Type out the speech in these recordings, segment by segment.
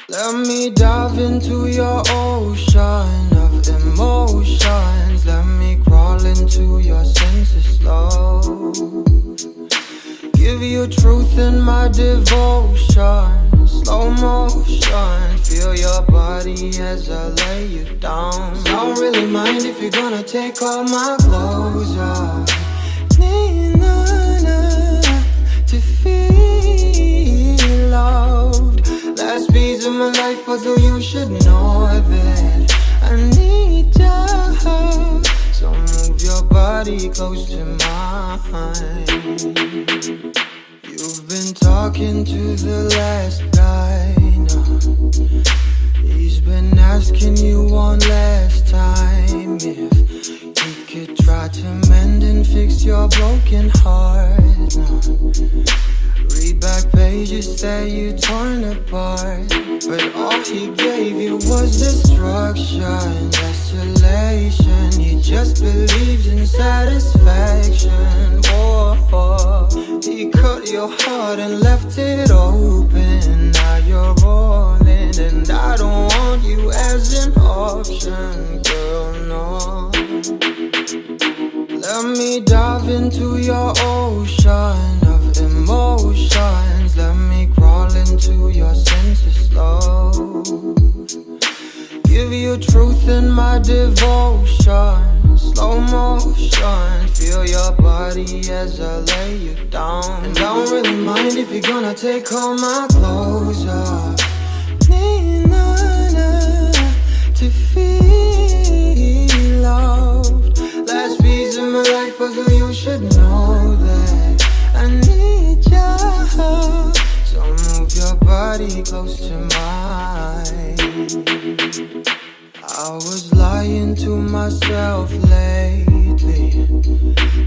Let me dive into your ocean of emotions. Let me crawl into your senses slow. Give you truth in my devotion. Slow motion. Feel your body as I lay you down. Don't really mind if you're gonna take all my clothes off. Need to feel loved. Last piece of my life puzzle, you should know that I need you. So move your body close to mine. You've been talking to the last guy now. He's been asking you one last time if he could try to mend and fix your broken heart now. Read back pages that you torn apart, but all he gave you was destruction, desolation. He just believes in satisfaction. Oh, he cut your heart and left it open. Now you're rolling, and I don't want you as an option, girl, no. Let me dive into your ocean of emotions. Let me crawl into your senses slow. Give you truth in my devotion. Slow motion. Feel your body as I lay you down. And I don't really mind if you're gonna take all my clothes off. Need to feel loved. Last piece of my life puzzle, you should know that I need you. So move your body close to mine. I was lying to myself lately,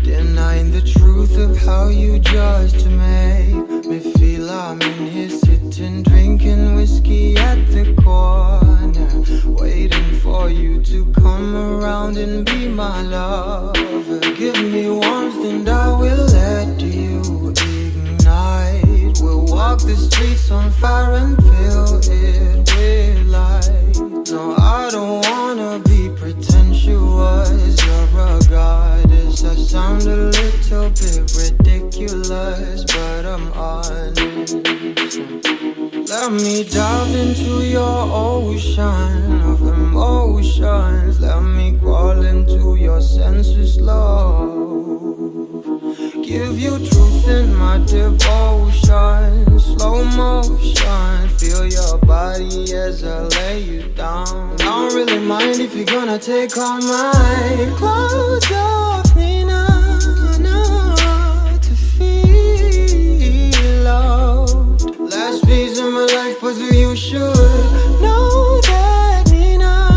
denying the truth of how you just make me feel. I'm in here sitting, drinking whiskey at the corner, waiting for you to come around and be my lover. Give me warmth and I will let you ignite. We'll walk the streets on fire and fill it with light. No, I don't wanna be pretentious. You're a goddess. I sound a little bit ridiculous, but I'm honest. Let me dive into your ocean of emotions. Let me crawl into your senses, love. Give you truth in my devotion. Slow motion. Feel your body as I lay you down. I don't really mind if you're gonna take all my clothes off. Nina, to feel loved. Last piece of my life puzzle, you should know that. Nina,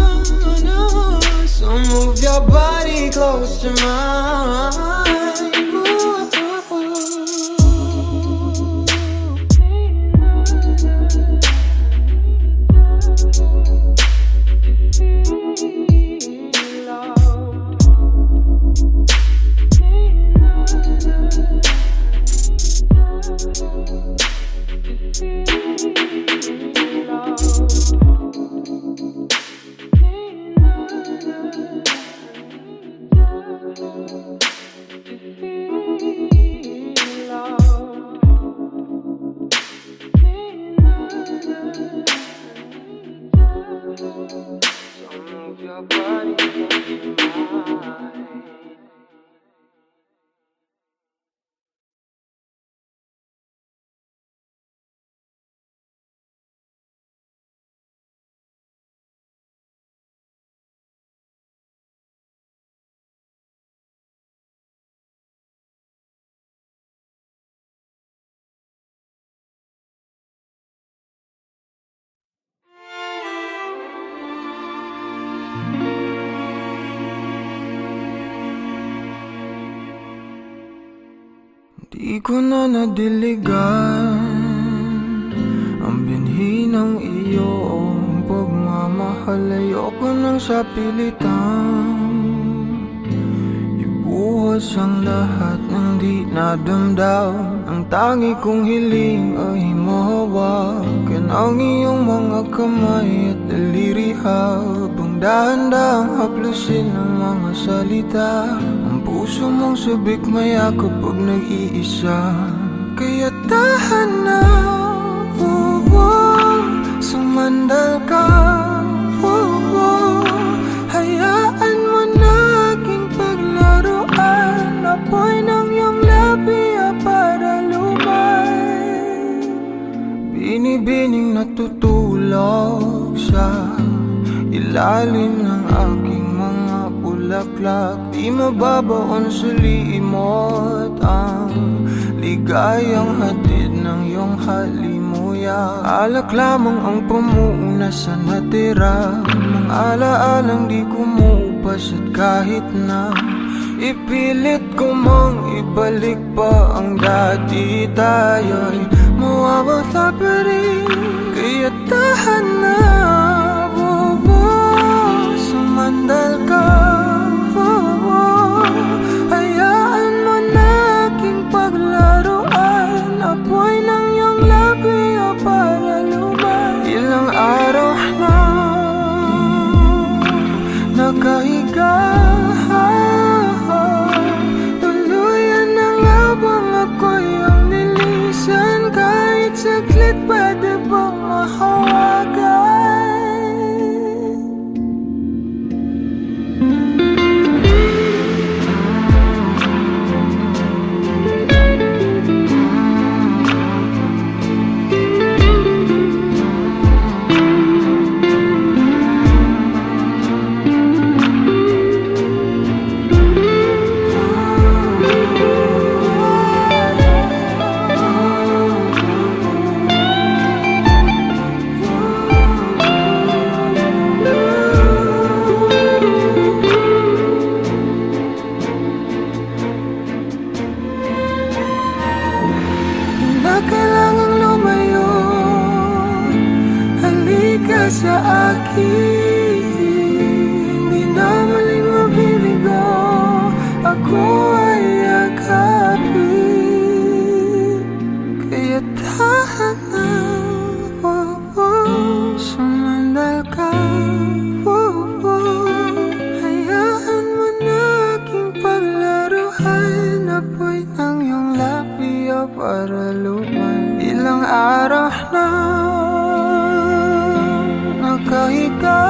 so move your body close to mine. Di ko na nadiligan ang binhi ng iyong pagmamahal. Ayoko nang sa pilitan ibuhos ang lahat ng di nadamdam. Ang tangi kong hiling ay mahawakan ang iyong mga kamay at daliri habang dahan-dahang haplusin ang mga salita. Ang puso mong sabik mayakap pag nag-iisa. Kaya tahan na, sumandal ka, hayaan mo na aking paglaruan. Apoy ng iyong labi para lumay. Binibining natutulog sa ilalim ng aking mga bulaklak. Di mababaon sa liimot ang ligayang hatid ng iyong halimuyak. Alak lamang ang pamuuna sa natira, mga alaalang di kumupas. At kahit na ipilit ko mang ibalik pa ang dati, tayo'y mawawala pa rin. Kaya tahan na, sumandal ka, hayaan mo na aking paglaruan. Apoy ng iyong labi para lumay. Ilang araw na nakahiga, tuluyan na nga bang ako'y ang nilisan? Kahit saglit pwede bang mahawagan? Sa akin, di na maling mabibigo, ako ay yakapin. Kaya tahan na, sumandal ka, hayaan mo na aking paglaruan. Apoy ng iyong labi para lumay. Ilang araw na nakahiga,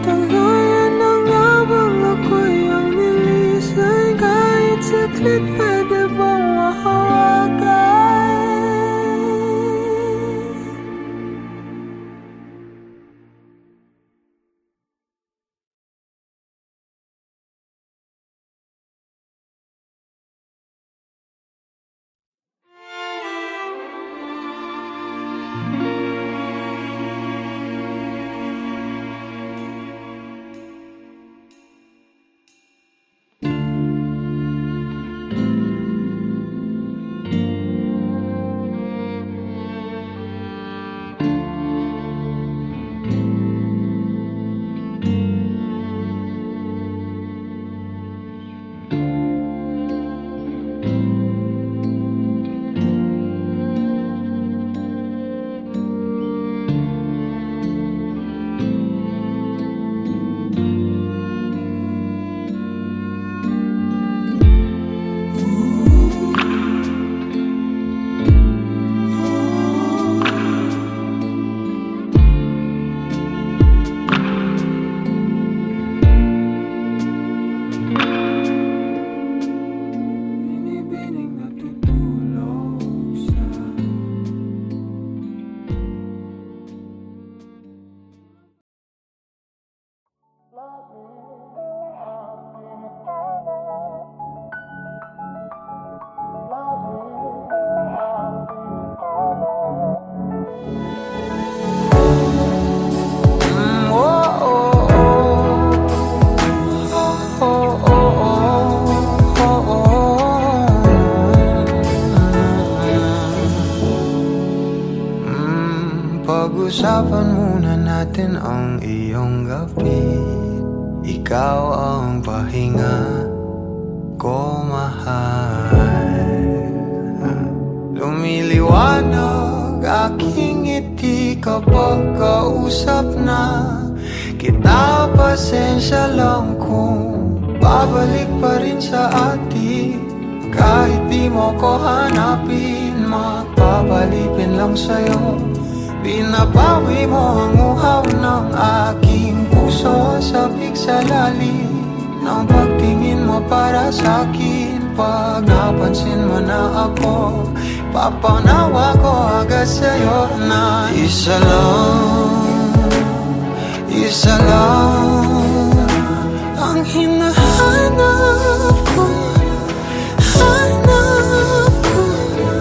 tuluyan na nga bang ako'y ang nilisan? Kahit saglit pwede bang mahawagan? Pag-usapan muna natin ang iyong gabi. Ikaw ang pahinga ko, mahal. Lumiliwanag aking ngiti kapag kausap na kita. Pasensya lang kung babalik pa rin sa atin. Kahit di mo ko hanapin, magpapalipin lang sa'yo. Pinapawi mo ang uhaw ng aking puso. Sabik sa lalim ng pagtingin mo para sa'kin. Pag napansin mo na ako, papanawa ko agad sa'yo na isa lang ang hinahanap ko. Hanap ko.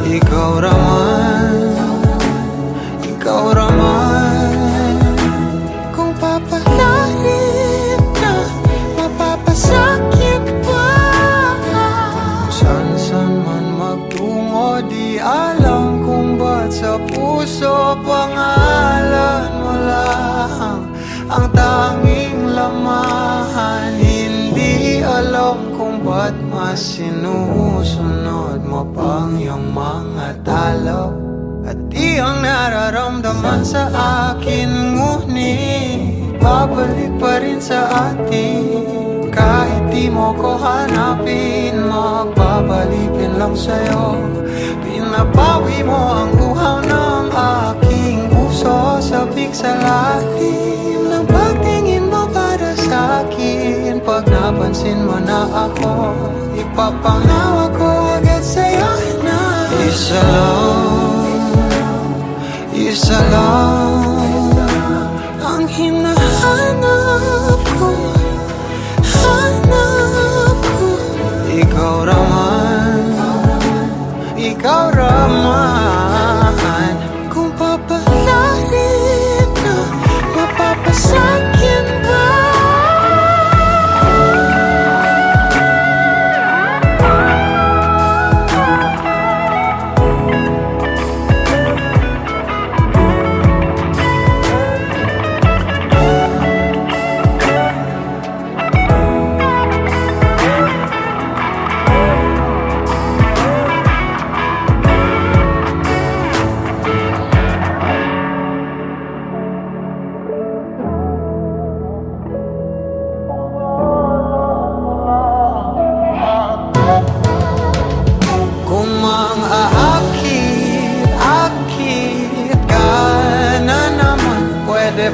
Ikaw raman, kung papalarin na, mapapasakit pa. San man magtungo, di alam kung ba't sa puso pangalan mo lang ang tanging lamahan. Hindi alam kung ba't mas sinusunod mo pang iyong mga talo. At di ang nararamdaman sa akin, ngunit babalik pa rin sa atin. Kahit di mo ko hanapin, magpapalipin lang sa'yo. Pinapawi mo ang uhaw ng aking puso. Sabik sa lalim ng pagtingin mo para sa'kin. Pag napansin mo na ako, ipapangawa ko agad sa'yo na isa lang ang hinahanap ko. Hanap ko. Ikaw raman, kung papalarin na, mapapasakit ba?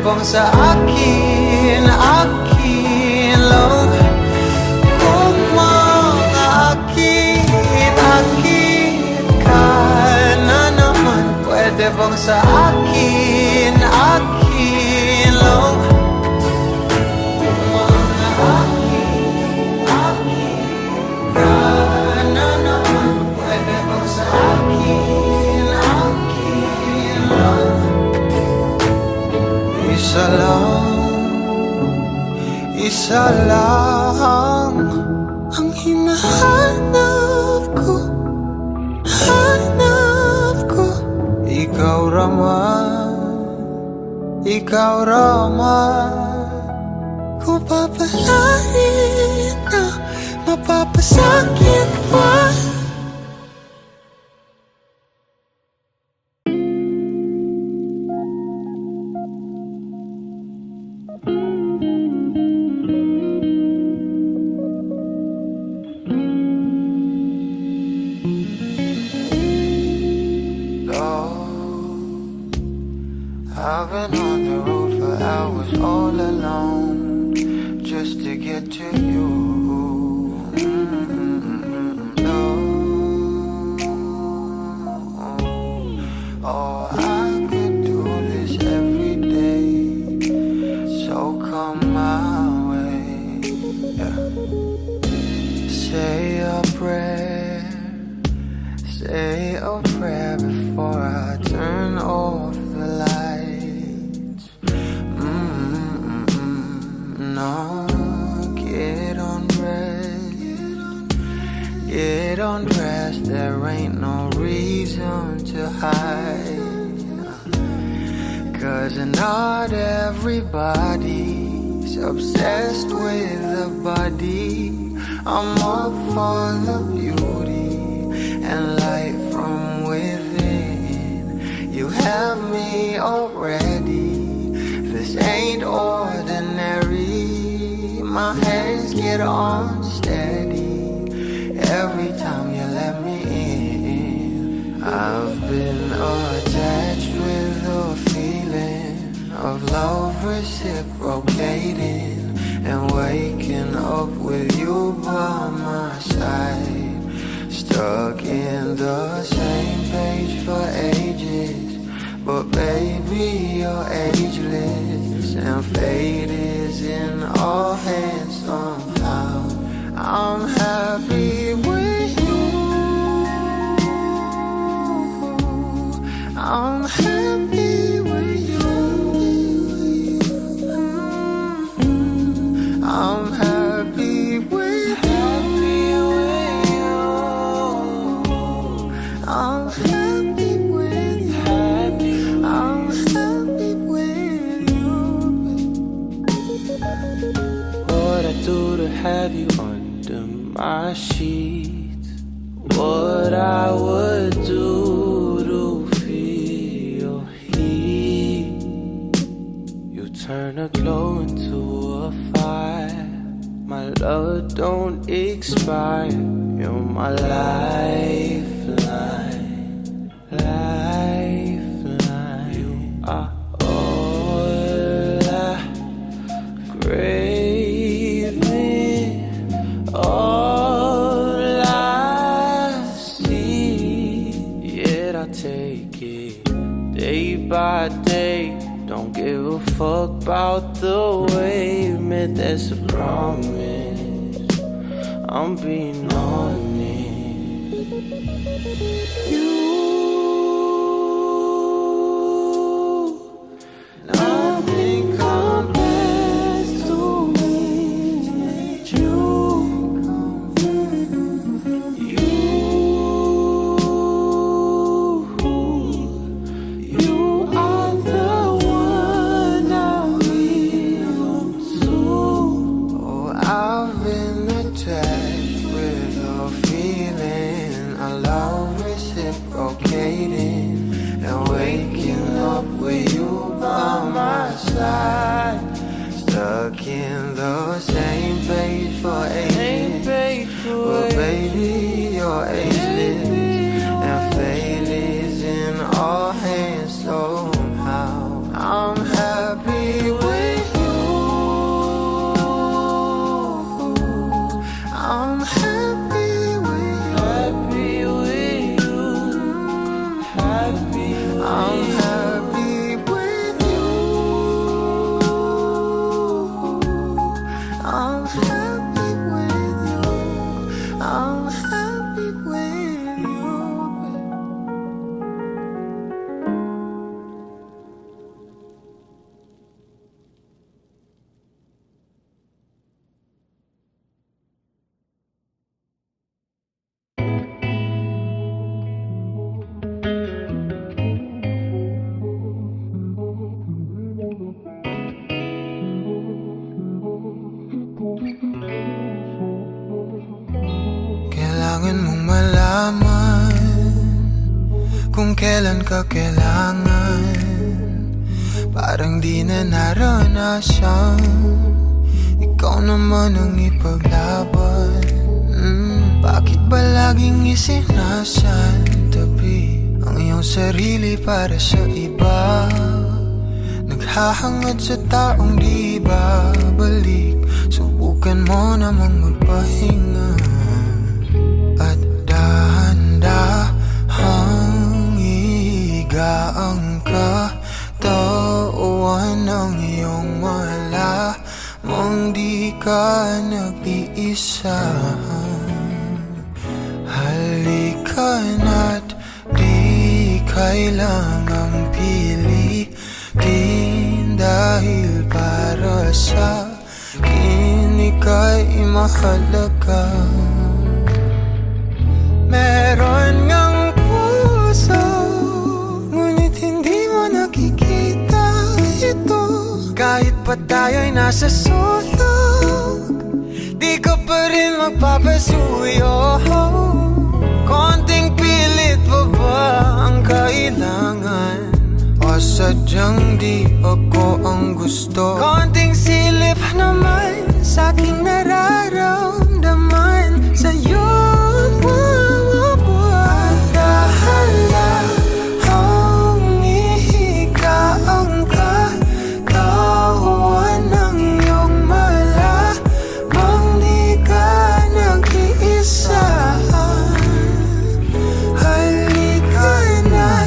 Bang sa akin lang, kung makakit ka na naman. Pwede bang sa akin lang, kung makakit ka na naman. Pwede bang sa akin lang. Isa lang ang hinahanap ko. Hanap ko. Ikaw raman, kung papalarin na, mapapasakit pa. I've been on the road for hours all alone just to get to you. No. Oh, I could do this every day, so come my way. Yeah. Say a prayer before I turn off the light. No, get undressed, there ain't no reason to hide. 'Cause not everybody's obsessed with the body. I'm up for the beauty and light from within. You have me already. This ain't ordinary. My hands get unsteady every time you let me in. I've been attached with a feeling of love reciprocating, and waking up with you by my side. Stuck in the same page for ages, but baby, you're ageless, and fate is in our hands somehow. I'm happy with you. I'm happy with you. I'm happy with you. I'm happy with you. I'm happy with you. What I do to have you under my sheets, what I would do to feel your heat. You turn a glow into a fire. My love don't expire. You're my lifeline, lifeline. You are all I craving, all I see. Yet I take it day by day. Don't give a fuck about the way. Man, that's a promise. I'm being honest. Nothing compares to me. You are the one I will to. Oh, I've been attached with a feeling, a love reciprocating, and waking up with you by my side. Stuck in the same page for ages, but baby, you're ageless, and fate is in our hands somehow. I'm happy with you. I'm happy with you. Happy with you. Happy with I'm you. happy with you. I'm happy with you. I'm happy with you. Kailangan mong malaman kung kailan ka kailangan. Parang di na naranasan, ikaw naman ang ipaglaban. Bakit ba laging isinasantabi ang iyong sarili para sa iba? Naghahangad sa taong di babalik. Subukan mo namang magpahinga at dahan-dahang igaang katawan ng iyong malamang di ka nag-iisa. Halika na't di kailangang pilitin, dahil para sa akin ika'y mahalaga. Meron ngang puso, ngunit hindi mo nakikita ito. Kahit pa tayo'y nasa sulok, di ka pa rin magpapasuyo. Konting pilit pa ba ang kailangan Sadyang di ako ang gusto. Konting silip naman sa aking nararamdaman sa'yo. Handa-handa ang ihika ang kakawan ng iyong malamang di ka nag-iisa. Halika na,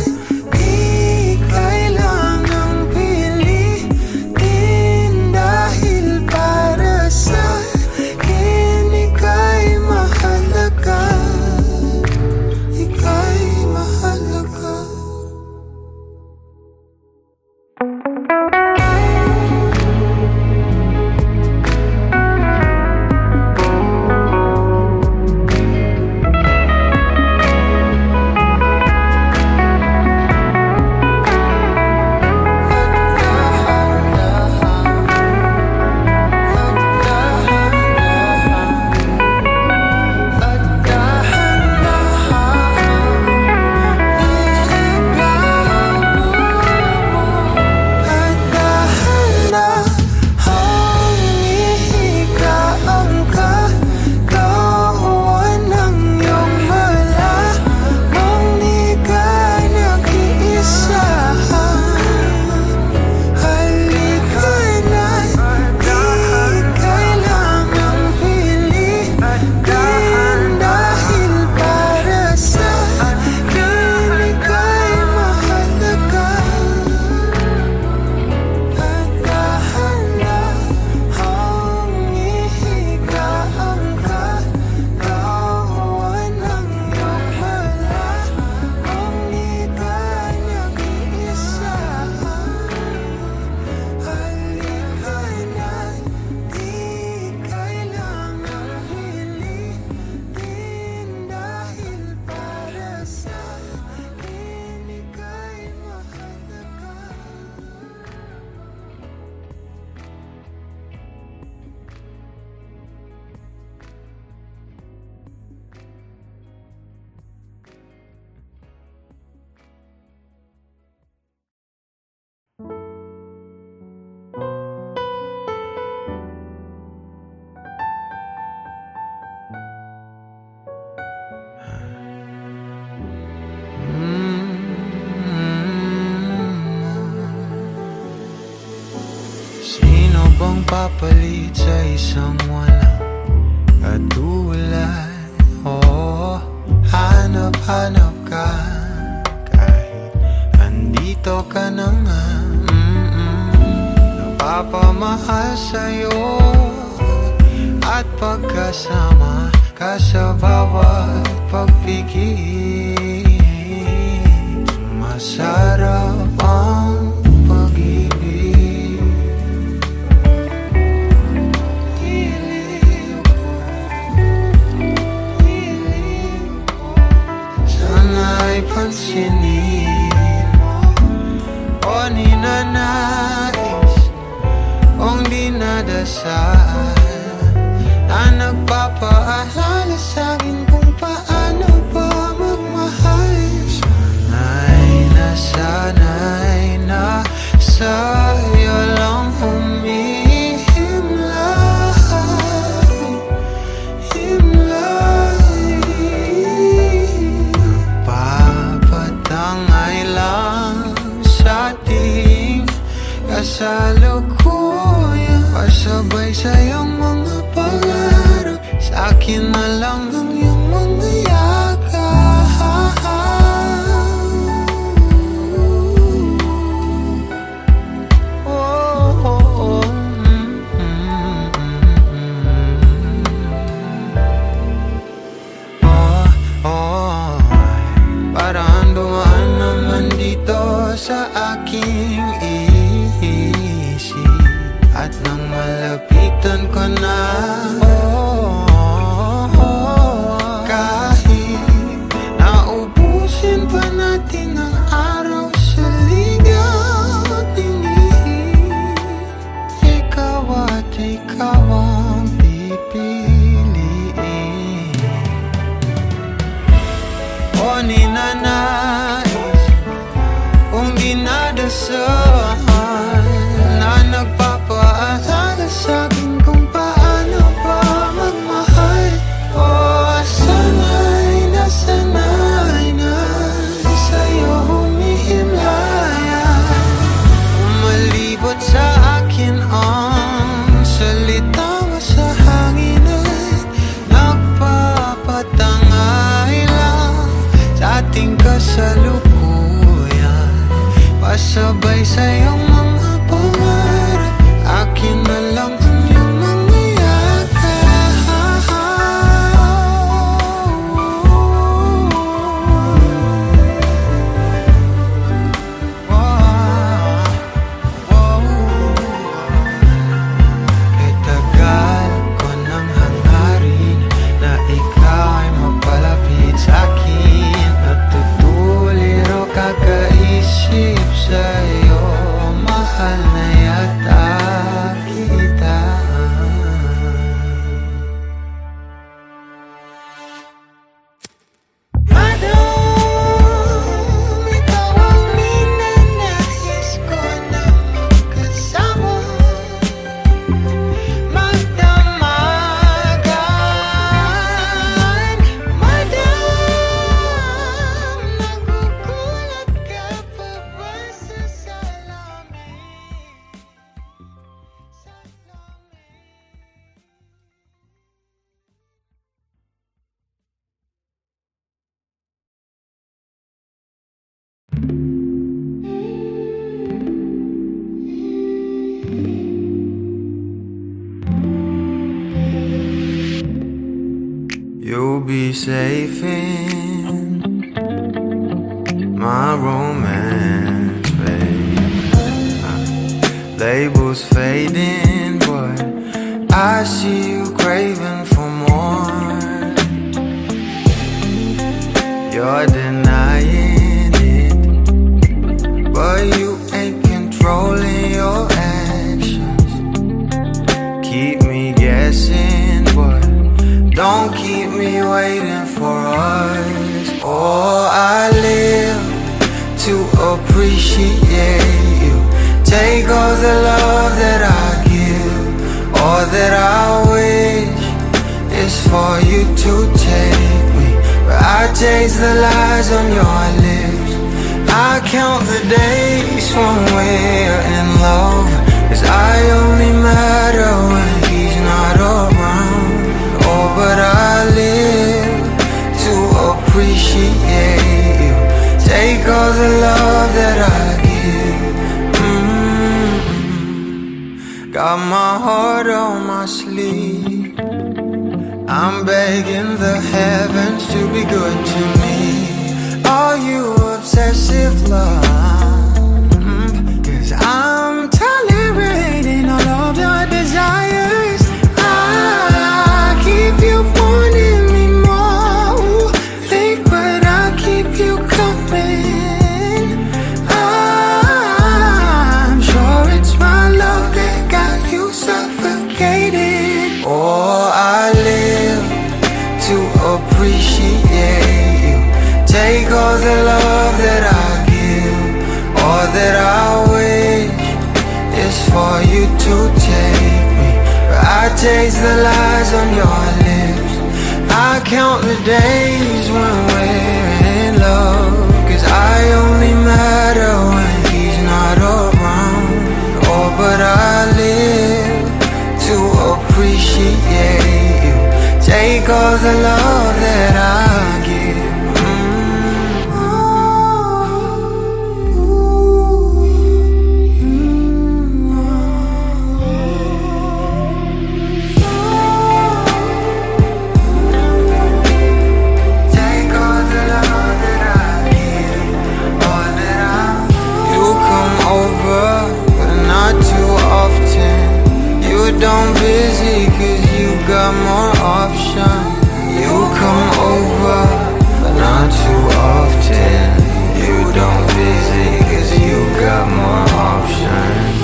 bang papalit sa isang walang katulad? Oh, hanap-hanap ka kahit andito ka na nga. Napapamahal sa'yo at pagkasama ka sa bawat pagpigil. Masarap ang pansinin mo o ninanais kung dinadasal na nagpapaalala sa'kin kung paano ba magmahal. Sana'y na sa'yo lang kasalukuyan, pasabay sa'yong mga pangarap, sa'kin na lang ang iyong mga yakap. Oh, oh, oh. Oh, parang dumaan naman dito sa aking at nang malapitan ko na, kahit naubusin pa natin ang araw sa ligaw at tingin, ikaw at ikaw ang pipiliin. O ninanais kung dinadasal sabay sa iyong mga pangarap. Akin na lang ang iyong mga yakap. Kay tagal ko nang hangarin na ikaw ay mapalapit sa'kin. Natutuliro kakaisip sa'yo, mahal na yata kita. Madam, ikaw ang ninanais ko na magkasama, magdamagan. Madam, nagugulat ka pa ba sa salamin? You'll be safe in my romance, babe. Labels fading, but I see you craving for more. You're denying it, but you ain't controlling your actions. Keep me guessing, but don't keep me waiting for us. Oh, I live to appreciate you. Take all the love that I give. All that I wish is for you to take me, but I taste the lies on your lips. I count the days when we're in love, 'cause I only matter when he's not around. Oh, but I live to appreciate you. Take all the love that I give. Got my heart on my sleeve. I'm begging the heavens to be good to me. Are you obsessive love? 'Cause I'm tolerating all of your desires. I keep you wanting me more. Think, but I keep you coming. I'm sure it's my love that got you suffocated. Oh, I live to appreciate you. Take all the love that I give. All that I wish is for you to take me, but I taste the lies on your lips. I count the days when we're in love, 'cause I only matter when he's not around. Oh, but I live to appreciate you. Take all the love that I give. Take all the love that I give, all that I. You come over, but not too often. You don't busy, 'cause you got more options. You come over, but not too often. You don't busy, 'cause you got more options.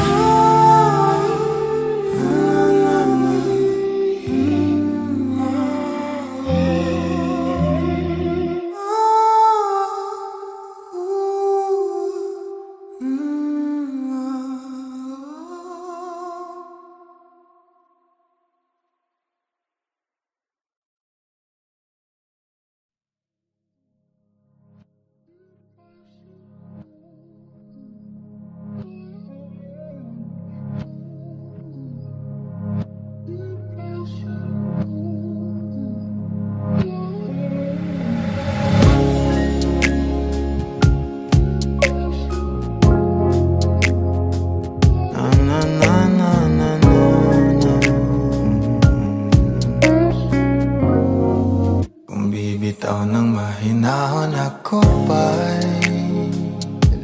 Bitaw ng mahinahon ako ba'y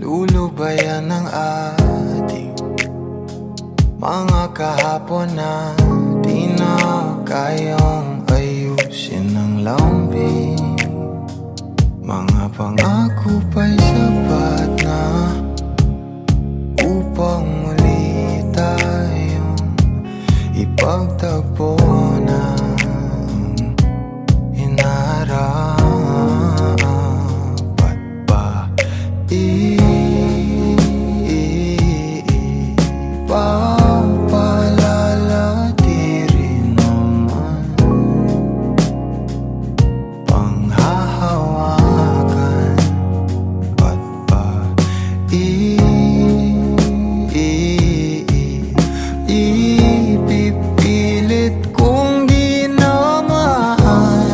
lulubayan ng ating mga kahapon na di na kayang ayusin ng lambing. Mga pangako pa'y sapat na upang muli tayong ipagtagpo na inarapat pa ipapalala di rin naman panghahawakan at pa ipipilit kong di na mahal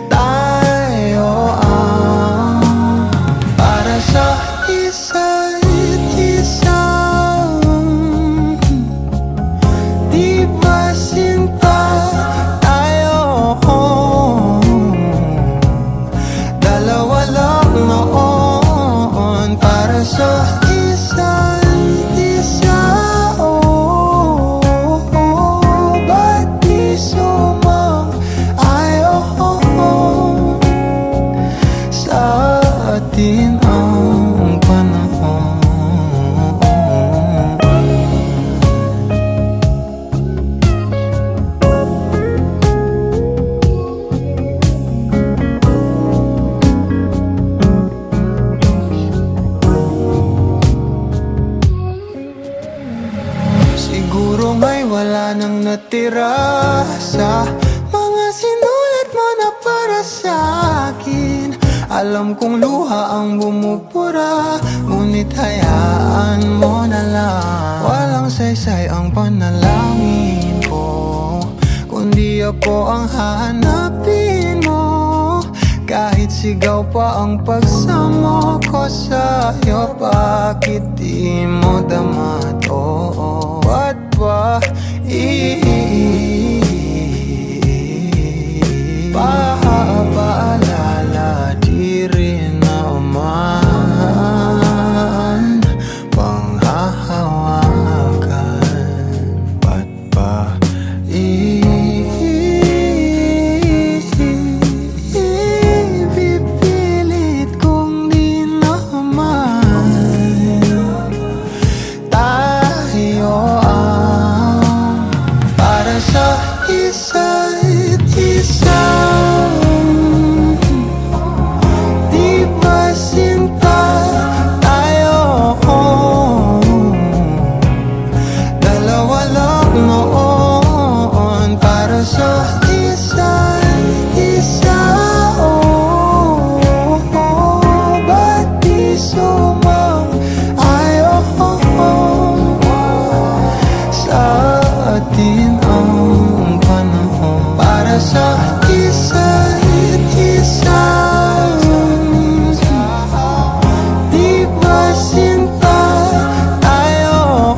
tayo para sa isa't isa. Di ba sinta tayo? Dalawa lang noon para sa isa't isa. Ba't di sumang-ayon sa atin ang panahon? Siguro may wala nang natira sa mga sinulat mo na para sa akin. Alam kong luha ang bumubura, ngunit hayaan mo na lang. Walang saysay ang panalangin ko, kundi ako ang hahanapin mo. Kahit sigaw pa ang pagsamo ko sa'yo, bakit di mo dama to? Ba't ba paalala di rin naman panghahawakan? Ba't ba ipipilit kong di naman tayo para sa isa't isa? Di ba sinta tayo? Dalawa lang noon para sa isa't isa. Ba't di sumang-ayon sa atin ang panahon para sa isa't isa? Di ba sinta tayo?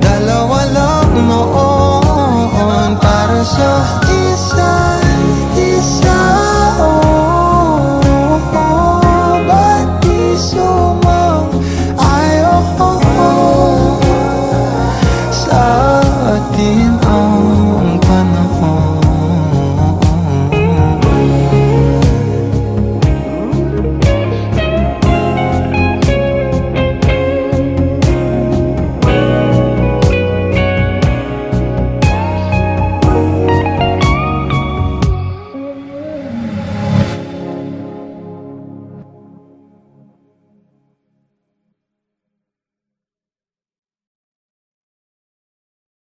Dalawa lang noon para sa isa't isa. Ba't di sumang-ayon sa atin